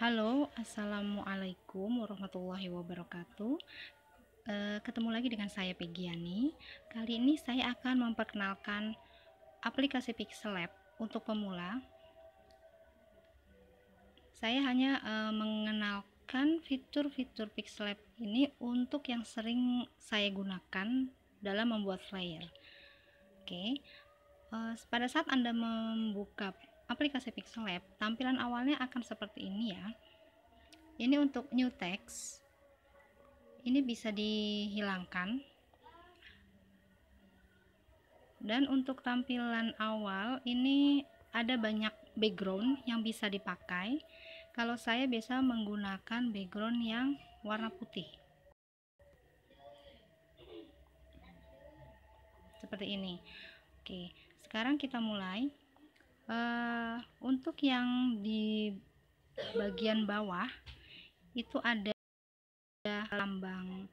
Halo, assalamualaikum warahmatullahi wabarakatuh. Ketemu lagi dengan saya Pegiani. Kali ini saya akan memperkenalkan aplikasi Pixel Lab untuk pemula. Saya hanya mengenalkan fitur-fitur Pixel Lab ini untuk yang sering saya gunakan dalam membuat flyer. Oke, pada saat Anda membuka aplikasi Pixel Lab, tampilan awalnya akan seperti ini ya. Ini untuk new text, ini bisa dihilangkan, dan untuk tampilan awal ini ada banyak background yang bisa dipakai. Kalau saya biasa menggunakan background yang warna putih seperti ini. Oke, sekarang kita mulai. Untuk yang di bagian bawah itu ada lambang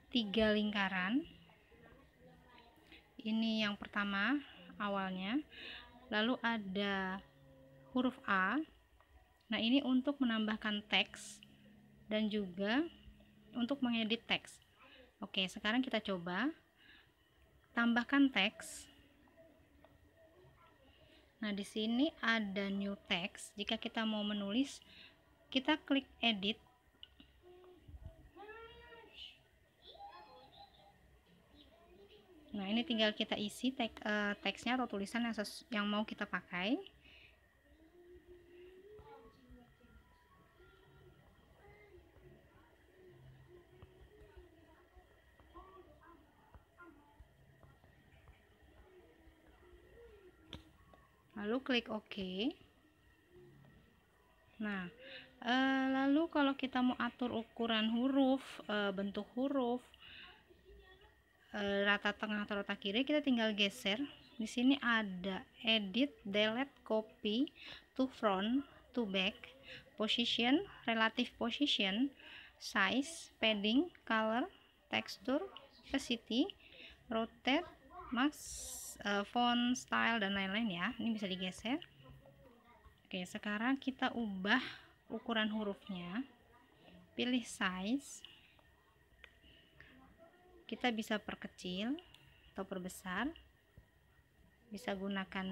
3 lingkaran. Ini yang pertama awalnya, lalu ada huruf A. Nah, ini untuk menambahkan teks dan juga untuk mengedit teks. Oke, sekarang kita coba tambahkan teks. Nah, di sini ada new text. Jika kita mau menulis, kita klik edit. Nah, ini tinggal kita isi teksnya atau tulisan yang mau kita pakai. Lalu klik OK. Nah, lalu kalau kita mau atur ukuran huruf, bentuk huruf, rata tengah atau rata kiri, kita tinggal geser. Di sini ada edit, delete, copy, to front, to back, position, relative position, size, padding, color, texture, opacity, rotate, max, font, style, dan lain-lain ya. Ini bisa digeser. Oke, sekarang kita ubah ukuran hurufnya. Pilih size. Kita bisa perkecil atau perbesar. Bisa gunakan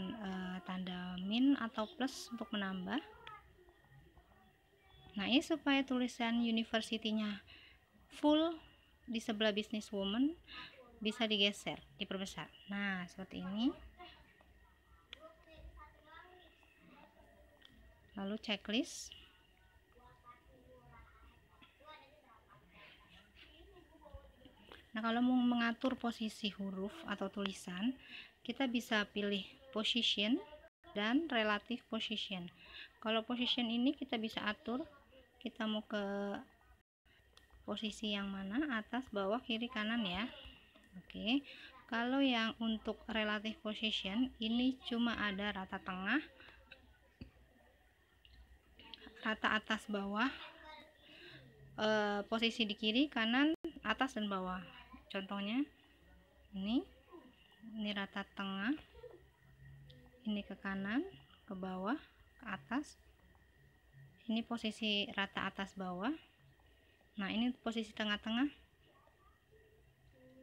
tanda min atau plus untuk menambah. Nah, ini supaya tulisan university-nya full di sebelah businesswoman, bisa digeser, diperbesar. Nah, seperti ini. Lalu checklist. Nah, kalau mau mengatur posisi huruf atau tulisan, kita bisa pilih position dan relative position. Kalau position ini kita bisa atur, kita mau ke posisi yang mana, atas, bawah, kiri, kanan ya. Oke, kalau yang untuk relative position ini cuma ada rata tengah, rata atas, bawah, posisi di kiri, kanan, atas, dan bawah. Contohnya ini rata tengah, ini ke kanan, ke bawah, ke atas. Ini posisi rata atas bawah. Nah, ini posisi tengah-tengah.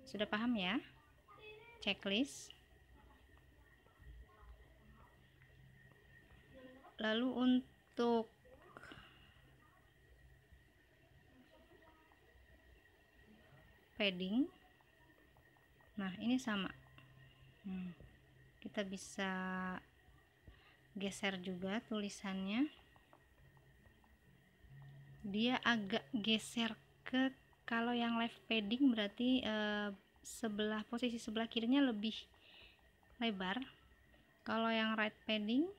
Sudah paham ya? Checklist. Lalu untuk padding, nah ini sama. Kita bisa geser juga tulisannya. Dia agak geser ke, kalau yang left padding berarti posisi sebelah kirinya lebih lebar. Kalau yang right padding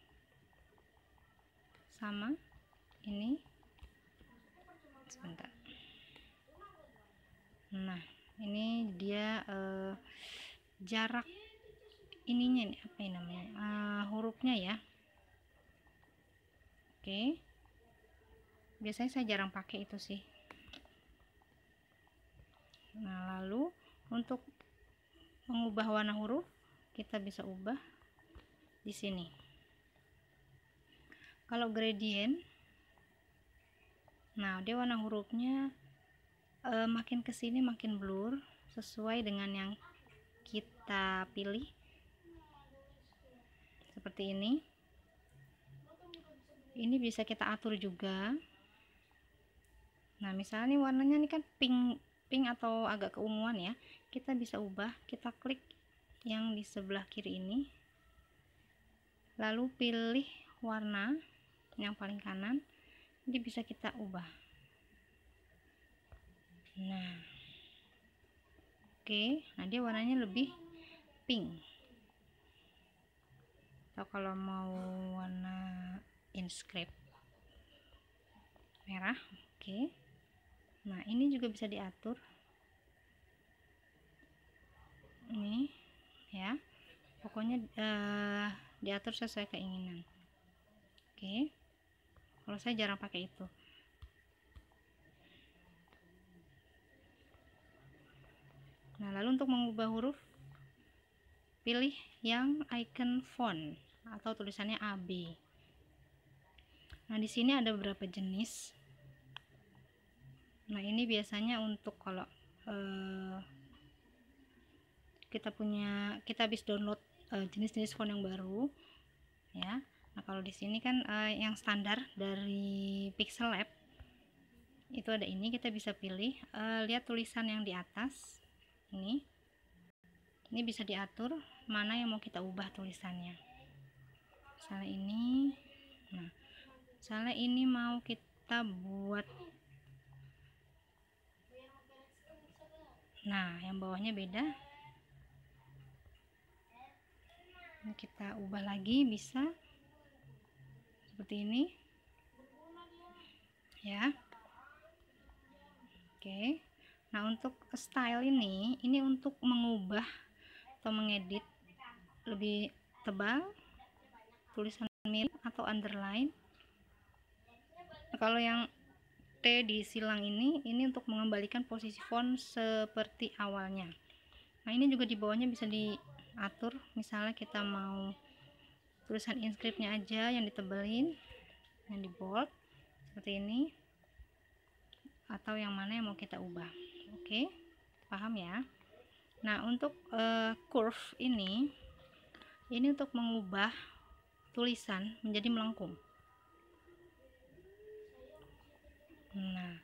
sama. Ini sebentar. Nah, ini dia jarak ininya, ini apa ini namanya, hurufnya ya. Oke, biasanya saya jarang pakai itu sih. Nah, lalu untuk mengubah warna huruf, kita bisa ubah di sini. Kalau gradient Nah, dia warna hurufnya makin kesini makin blur sesuai dengan yang kita pilih, seperti ini. Ini bisa kita atur juga. Nah, misalnya nih warnanya ini kan pink atau agak keunguan ya, kita bisa ubah. Kita klik yang di sebelah kiri ini, lalu pilih warna yang paling kanan, ini bisa kita ubah. Nah, oke. Nah, dia warnanya lebih pink. Atau kalau mau warna inscript merah, oke. Nah, ini juga bisa diatur. Ini ya, pokoknya diatur sesuai keinginan. Oke. Kalau saya jarang pakai itu. Nah, lalu untuk mengubah huruf, pilih yang icon font atau tulisannya AB. Nah, di sini ada beberapa jenis. Nah, ini biasanya untuk kalau kita habis download jenis-jenis font yang baru ya. Nah, kalau di sini kan yang standar dari Pixel Lab itu ada ini, kita bisa pilih. Lihat tulisan yang di atas ini bisa diatur mana yang mau kita ubah tulisannya. Misalnya ini, nah misalnya ini mau kita buat, nah yang bawahnya beda, ini kita ubah lagi, bisa seperti ini ya. Oke. Nah, untuk style ini untuk mengubah atau mengedit lebih tebal, tulisan mirip atau underline. Kalau yang T di silang ini untuk mengembalikan posisi font seperti awalnya. Nah, ini juga di bawahnya bisa diatur. Misalnya kita mau tulisan inscriptnya aja yang ditebelin, yang di bold seperti ini, atau yang mana yang mau kita ubah. Oke, paham ya? Nah, untuk curve ini untuk mengubah tulisan menjadi melengkung. Nah,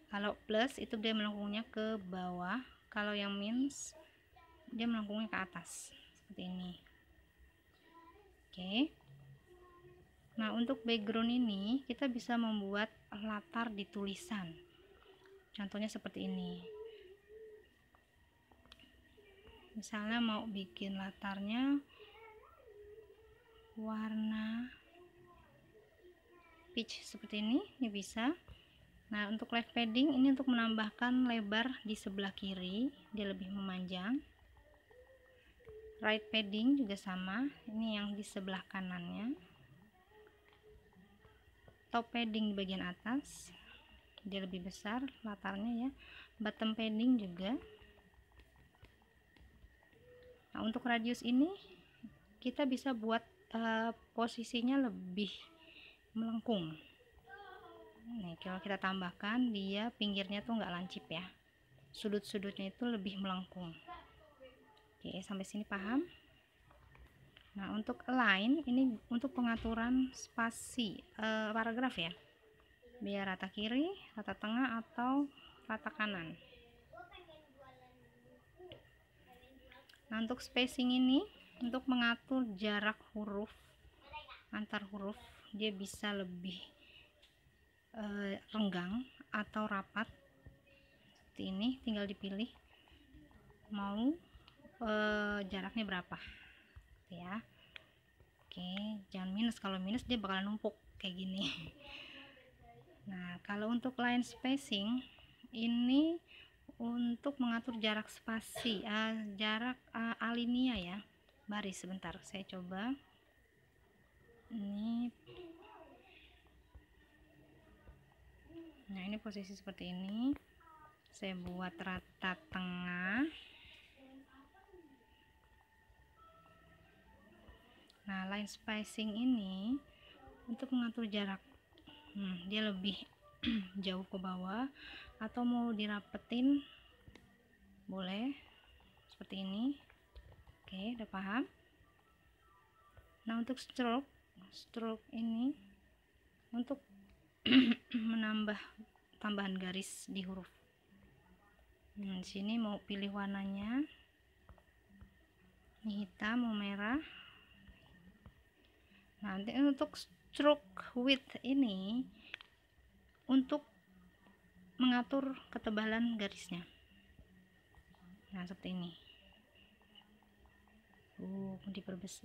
kalau plus itu dia melengkungnya ke bawah, kalau yang minus dia melengkungnya ke atas seperti ini. Oke. Nah, untuk background ini kita bisa membuat latar di tulisan. Contohnya seperti ini. Misalnya mau bikin latarnya warna peach seperti ini bisa. Nah, untuk left padding ini untuk menambahkan lebar di sebelah kiri, dia lebih memanjang. Right padding juga sama, ini yang di sebelah kanannya. Top padding di bagian atas, dia lebih besar latarnya ya. Bottom padding juga. Nah, untuk radius ini kita bisa buat posisinya lebih melengkung. Nih, kalau kita tambahkan, dia pinggirnya tuh nggak lancip ya, sudut-sudutnya itu lebih melengkung. Oke, sampai sini paham? Nah, untuk align ini untuk pengaturan spasi paragraf ya, biar rata kiri, rata tengah, atau rata kanan. Nah, untuk spacing ini untuk mengatur jarak huruf antar huruf, dia bisa lebih renggang atau rapat seperti ini. Tinggal dipilih mau jaraknya berapa ya. Oke, jangan minus, kalau minus dia bakalan numpuk kayak gini. Nah, kalau untuk line spacing ini untuk mengatur jarak spasi, jarak alinea ya, baris. Sebentar, saya coba ini. Nah, ini posisi seperti ini, saya buat rata tengah. Nah, line spacing ini untuk mengatur jarak, dia lebih jauh ke bawah atau mau dirapetin boleh seperti ini. Oke, udah paham. Nah, untuk stroke ini untuk menambah tambahan garis di huruf. Nah, di sini mau pilih warnanya. Ini hitam, mau merah. Nanti untuk stroke width ini untuk mengatur ketebalan garisnya. Nah, seperti ini.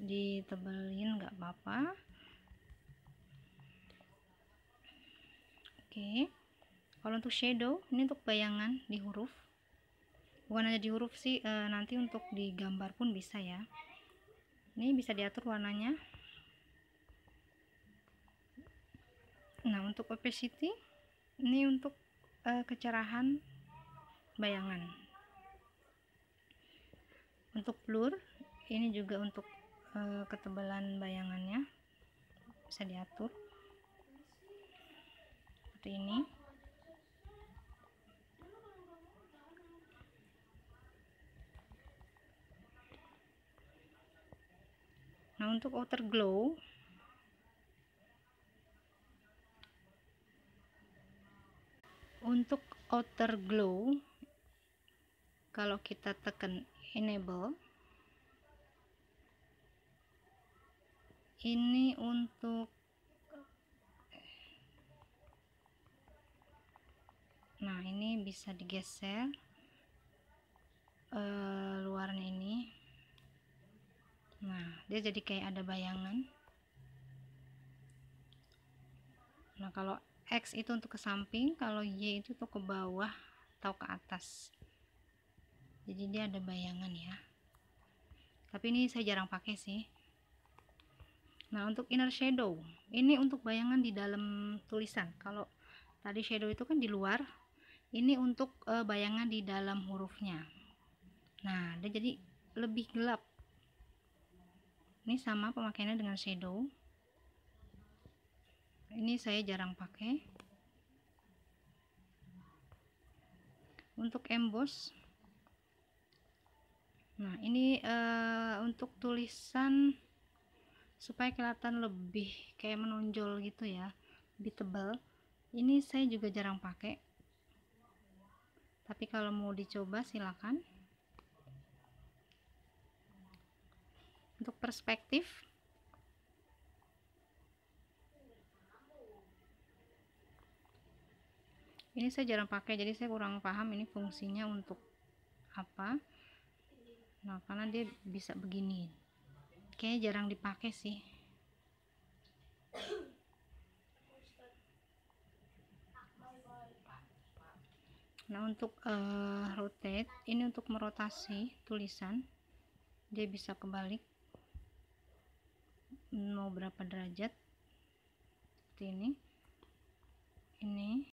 Ditebelin nggak apa-apa. Oke. Kalau untuk shadow, ini untuk bayangan di huruf. Bukan hanya di huruf sih, nanti untuk di gambar pun bisa ya. Ini bisa diatur warnanya. Nah, untuk opacity ini untuk kecerahan bayangan. Untuk blur ini juga untuk ketebalan bayangannya bisa diatur seperti ini. Nah, untuk outer glow kalau kita tekan enable ini untuk ini bisa digeser luarnya ini. Nah, dia jadi kayak ada bayangan. Nah, kalau X itu untuk ke samping, kalau Y itu tuh ke bawah atau ke atas. Jadi dia ada bayangan ya. Tapi ini saya jarang pakai sih. Nah, untuk inner shadow, ini untuk bayangan di dalam tulisan. Kalau tadi shadow itu kan di luar, ini untuk bayangan di dalam hurufnya. Nah, dia jadi lebih gelap. Ini sama pemakaiannya dengan shadow. Ini saya jarang pakai. Untuk emboss, nah ini untuk tulisan supaya kelihatan lebih kayak menonjol gitu ya, lebih tebal. Ini saya juga jarang pakai. Tapi kalau mau dicoba silakan. Untuk perspektif, ini saya jarang pakai, jadi saya kurang paham ini fungsinya untuk apa. Nah, karena dia bisa begini, kayaknya jarang dipakai sih. Nah, untuk rotate ini untuk merotasi tulisan, dia bisa kebalik mau berapa derajat seperti ini. Ini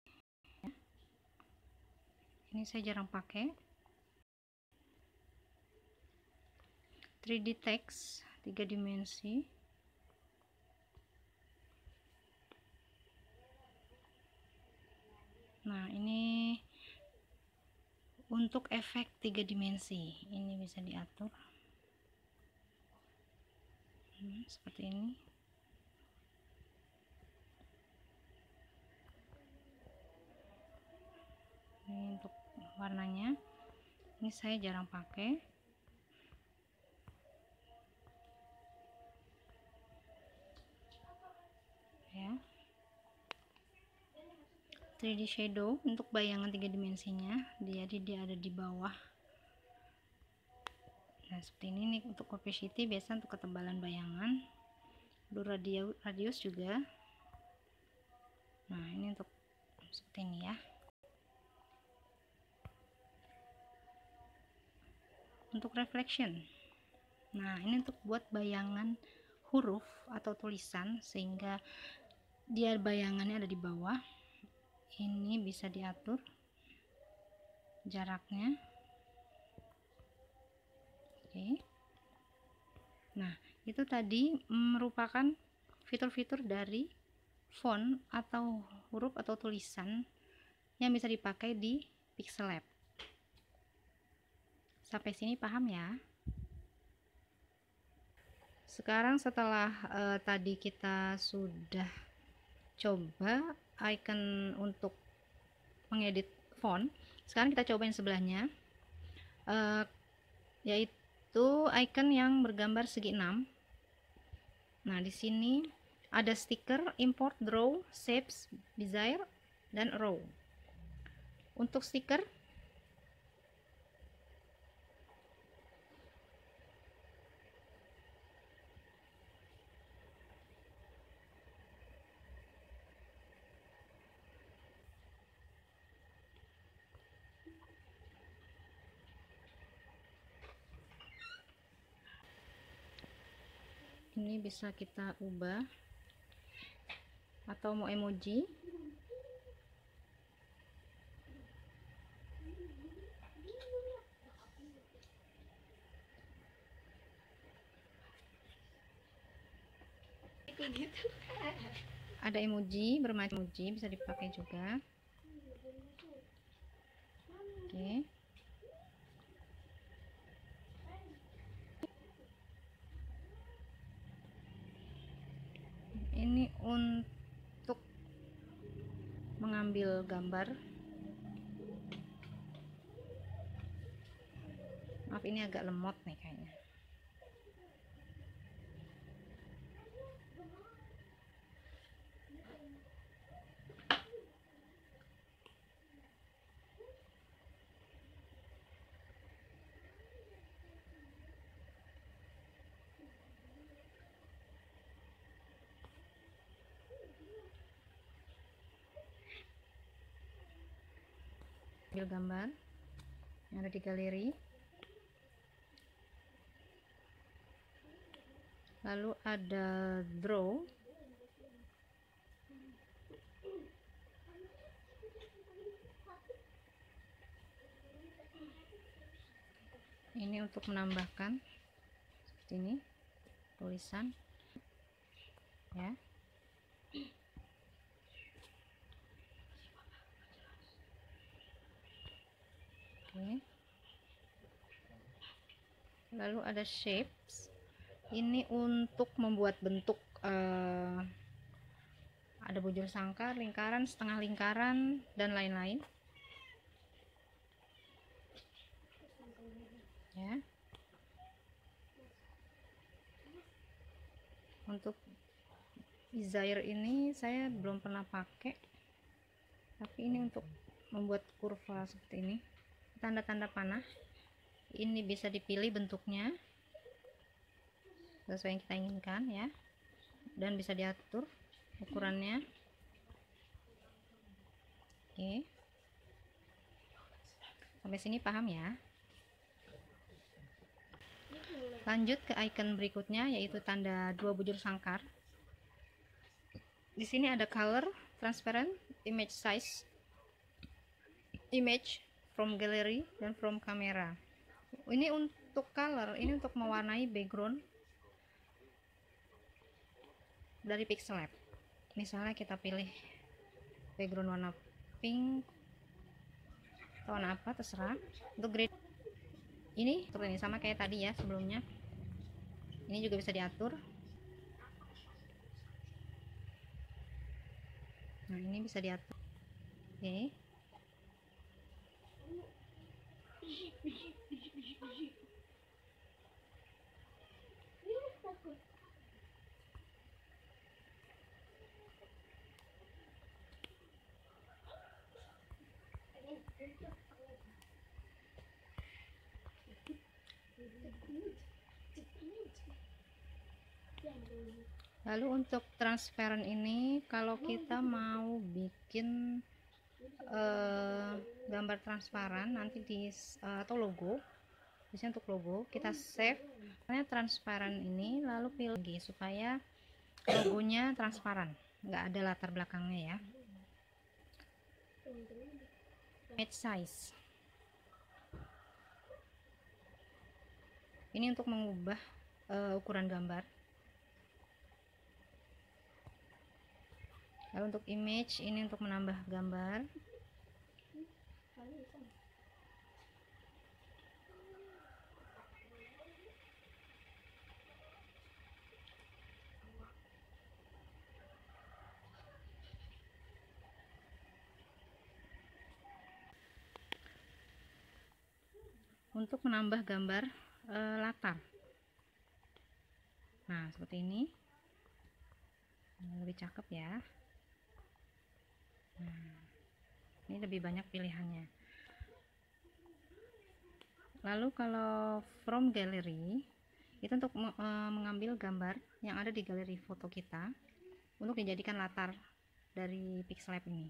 saya jarang pakai. 3D text 3 dimensi. Nah, ini untuk efek 3 dimensi, ini bisa diatur seperti ini. Ini untuk warnanya, ini saya jarang pakai. Ya, 3D shadow untuk bayangan 3 dimensinya, jadi dia ada di bawah. Nah, seperti ini nih untuk opacity, biasa untuk ketebalan bayangan. Blur radius juga. Nah, ini untuk seperti ini ya. Untuk reflection, nah ini untuk buat bayangan huruf atau tulisan sehingga dia bayangannya ada di bawah. Ini bisa diatur jaraknya. Oke. Nah, itu tadi merupakan fitur-fitur dari font atau huruf atau tulisan yang bisa dipakai di Pixellab. Sampai sini paham ya? Sekarang setelah tadi kita sudah coba icon untuk mengedit font, sekarang kita coba yang sebelahnya, yaitu icon yang bergambar segi 6. Nah, di sini ada stiker, import, draw, shapes, bezier, dan row. Untuk stiker, ini bisa kita ubah atau mau emoji, ada emoji, bermacam emoji bisa dipakai juga. Oke. Ini untuk mengambil gambar. Maaf, ini agak lemot nih kayaknya. Ambil gambar yang ada di galeri, lalu ada draw, ini untuk menambahkan seperti ini tulisan ya. Oke. Lalu ada shapes, ini untuk membuat bentuk, ada bujur sangkar, lingkaran, setengah lingkaran, dan lain-lain ya. Untuk bezier ini saya belum pernah pakai, tapi ini untuk membuat kurva seperti ini, tanda-tanda panah. Ini bisa dipilih bentuknya sesuai yang kita inginkan ya, dan bisa diatur ukurannya. Oke, sampai sini paham ya? Lanjut ke icon berikutnya, yaitu tanda dua bujur sangkar. Di sini ada color, transparent, image size, image from gallery, dan from camera. Ini untuk color, ini untuk mewarnai background dari Pixellab. Misalnya kita pilih background warna pink atau warna apa, terserah. Untuk grade ini sama kayak tadi ya sebelumnya, ini juga bisa diatur. Nah, ini bisa diatur. Oke. Lalu untuk transparent ini, kalau kita mau bikin gambar transparan nanti di atau logo, biasanya untuk logo kita save transparan ini, lalu pilih lagi supaya logonya transparan, nggak ada latar belakangnya ya. Image size, ini untuk mengubah ukuran gambar. Lalu untuk image ini untuk menambah gambar. Untuk menambah gambar latar. Nah, seperti ini. Lebih cakep ya. Nah, ini lebih banyak pilihannya. Lalu kalau from gallery itu untuk mengambil gambar yang ada di galeri foto kita untuk dijadikan latar dari Pixlab ini.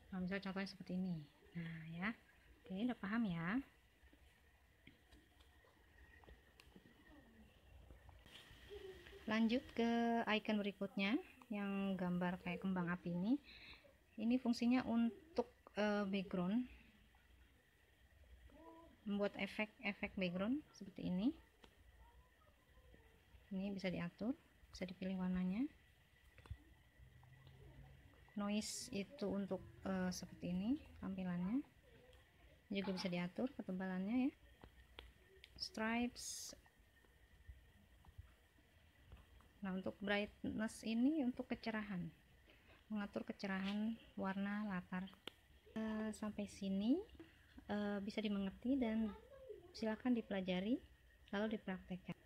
Nah, misalnya contohnya seperti ini. Nah, ya. Oke, udah paham ya? Lanjut ke icon berikutnya yang gambar kayak kembang api ini. Ini fungsinya untuk background. Membuat efek background seperti ini. Ini bisa diatur, bisa dipilih warnanya. Noise itu untuk seperti ini tampilannya, juga bisa diatur ketebalannya ya. Stripes. Nah, untuk brightness ini untuk kecerahan, mengatur kecerahan warna latar. Sampai sini bisa dimengerti dan silakan dipelajari lalu dipraktekkan.